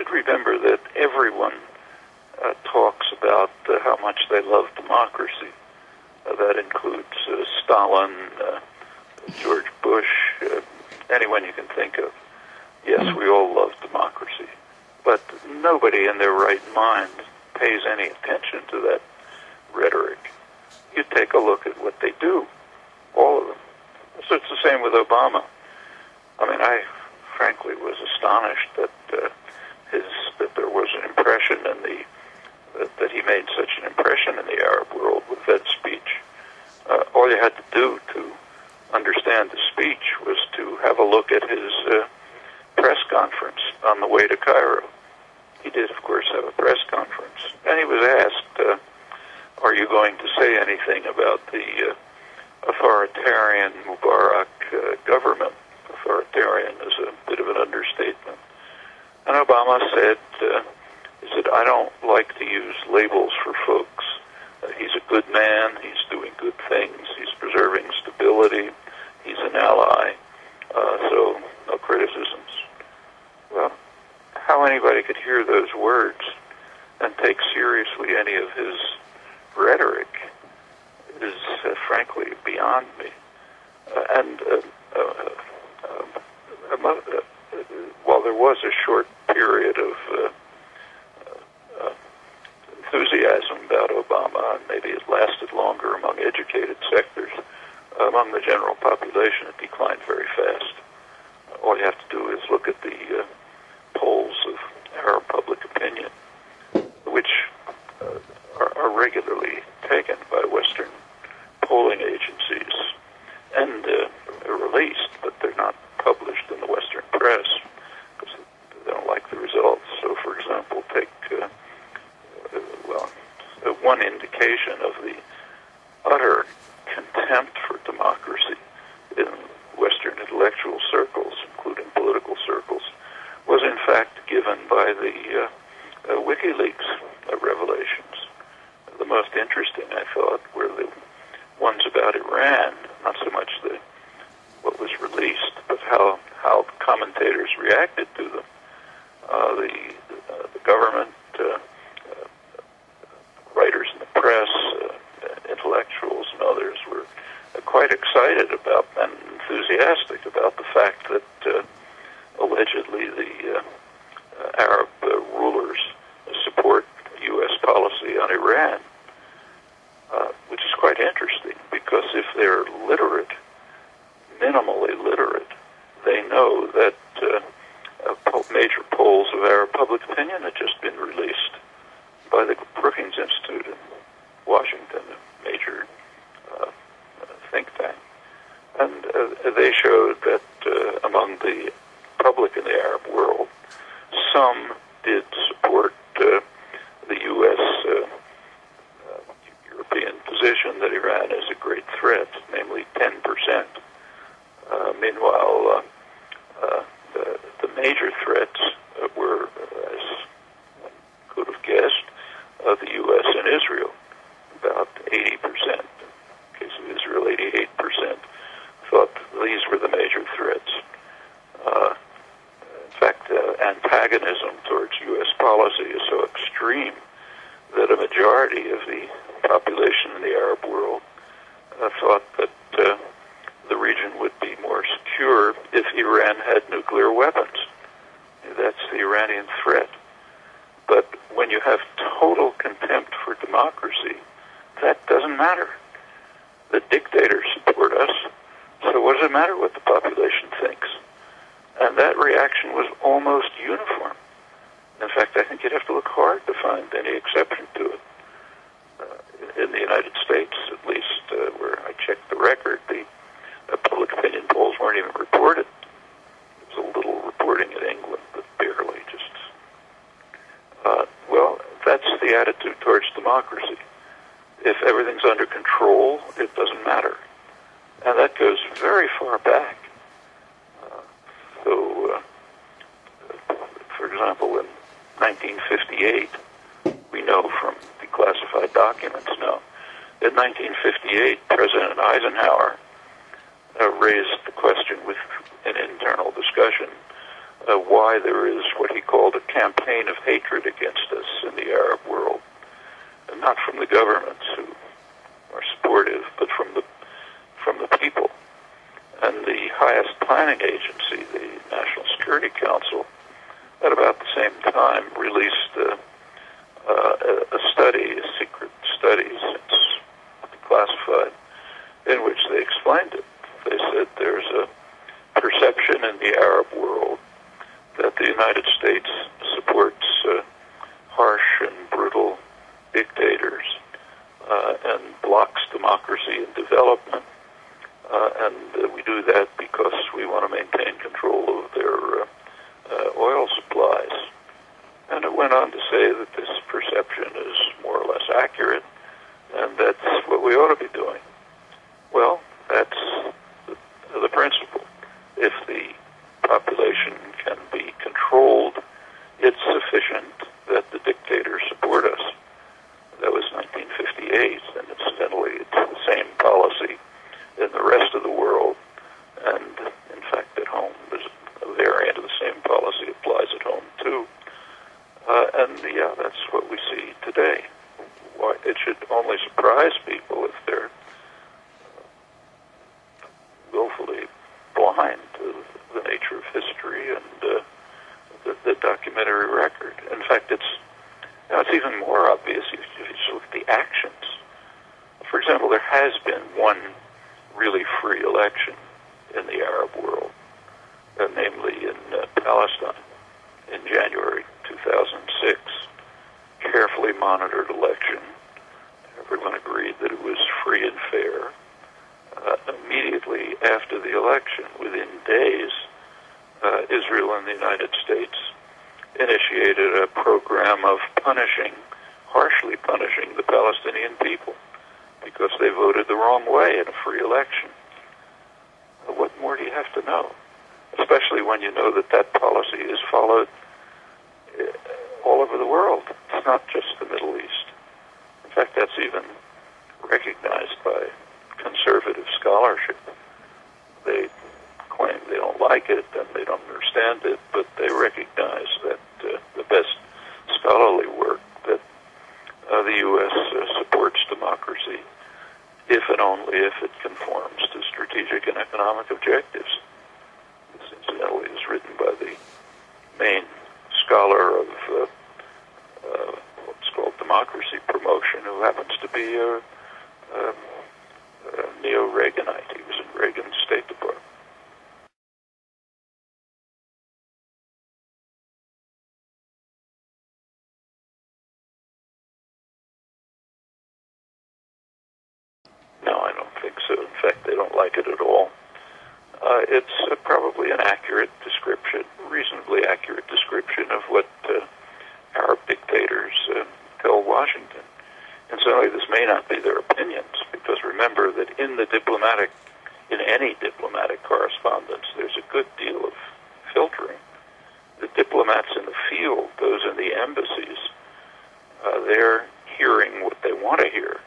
should remember that everyone talks about how much they love democracy. That includes Stalin, George Bush, anyone you can think of. Yes, we all love democracy, but nobody in their right mind pays any attention to that rhetoric. You take a look at what they do, all of them. So it's the same with Obama. I mean, I frankly was astonished that there was an impression in that he made such an impression in the Arab world with that speech. All you had to do to understand the speech was to have a look at his press conference on the way to Cairo. He did, of course, have a press conference, and he was asked, are you going to say anything about the authoritarian Mubarak government? Authoritarian is a bit of an understatement. And Obama said, I don't like to use labels for folks. He's a good man, he's doing good things, he's preserving stability, he's an ally, so no criticisms. Well, how anybody could hear those words and take seriously any of his rhetoric is frankly beyond me. While there was a short period of enthusiasm about Obama, and maybe it lasted longer among educated sectors, among the general population it declined very fast. All you have to do is look at the polls of Arab public opinion, which are regularly taken by Western polling agencies and released, but they're not published in the Western press because they don't like the results. So, for example, take one indication of the utter contempt for democracy in Western intellectual circles, including political circles, was in fact given by the WikiLeaks revelations. The most interesting, I thought, were the ones about Iran, not so much what was released, but how commentators reacted to them. The government, writers in the press, intellectuals and others were quite excited about and enthusiastic about the fact that allegedly the Arab rulers support U.S. policy on Iran, which is quite interesting because if they're literate, minimally literate, they know that major polls of Arab public opinion had just been released by the Brookings Institute in Washington, a major think tank. And they showed that among the public in the Arab world, some did support the U.S. European position that Iran is a great threat, namely 10%. Meanwhile, the major threats were, as one could have guessed, the U.S. and Israel, about 80%. In the case of Israel, 88% thought these were the major threats. In fact, antagonism towards U.S. policy is so extreme that a majority of the population in the Arab world thought that the region would be more secure if Iran had nuclear weapons. That's the Iranian threat. But when you have total contempt for democracy, that doesn't matter. The dictators support us, so what does it matter what the population thinks? And that reaction was almost uniform. In fact, I think you'd have to look hard to find any exception to it. In the United States, at least, where I checked the record, the public opinion polls weren't even reported. There was a little reporting in England, but barely, just... well, that's the attitude towards democracy. If everything's under control, it doesn't matter. And that goes very far back. For example, in 1958, we know from declassified documents now, in 1958, President Eisenhower raised the question with an internal discussion why there is what he called a campaign of hatred against us in the Arab world, and not from the governments who are supportive, but from the people. And the highest planning agency, the National Security Council, at about the same time released a study, a secret study, it's classified, in which they explained it. They said there's a perception in the Arab world that the United States supports harsh and brutal dictators and blocks democracy and development. And we do that because we want to maintain control of their oil supplies. And it went on to say that this perception is more or less accurate, and that's what we ought to be doing. Well, that's the principle. If the population can be controlled, it's sufficient that the dictators support us. That was 1958, and incidentally, it's the same policy in the rest of the world, and in fact at home there's a variant of the same policy applies at home too. And yeah, that's what we see today. Why, it should only surprise people if they're willfully blind to the nature of history and the documentary record. In fact, it's even more obvious if you just look at the actions. For example, there has been one really free election in the Arab world, namely in Palestine in January 2006. Carefully monitored election. Everyone agreed that it was free and fair. Immediately after the election, within days, Israel and the United States initiated a program of harshly punishing the Palestinian people because they voted the wrong way in a free election. What more do you have to know? Especially when you know that that policy is followed all over the world. It's not just the Middle East. In fact, that's even recognized by conservative scholarship. They claim they don't like it and they don't understand it, but they recognize that the best scholarly work that the U.S. supports democracy if and only if it conforms to strategic and economic objectives. This, incidentally, is written by the main scholar of what's called democracy promotion, who happens to be a neo-Reaganite. He was in Reagan's State Department. No, I don't think so. In fact, they don't like it at all. It's probably an accurate description, reasonably accurate description of what Arab dictators tell Washington. Incidentally, this may not be their opinions, because remember that in any diplomatic correspondence, there's a good deal of filtering. The diplomats in the field, those in the embassies, they're hearing what they want to hear,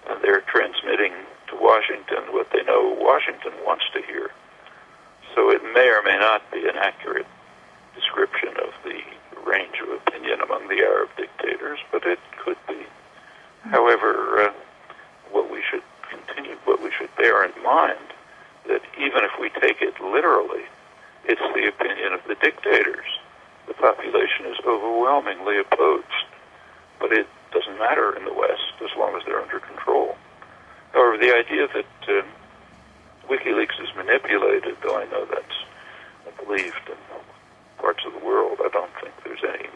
and they're transmitting to Washington what they know Washington wants to hear. So it may or may not be an accurate description of the range of opinion among the Arab dictators, but it could be. However, what we should bear in mind, that even if we take it literally, it's the opinion of the dictators. The population is overwhelmingly opposed, but it doesn't matter in the West as long as they're under control. However, the idea that WikiLeaks is manipulated, though I know that's believed in parts of the world, I don't think there's any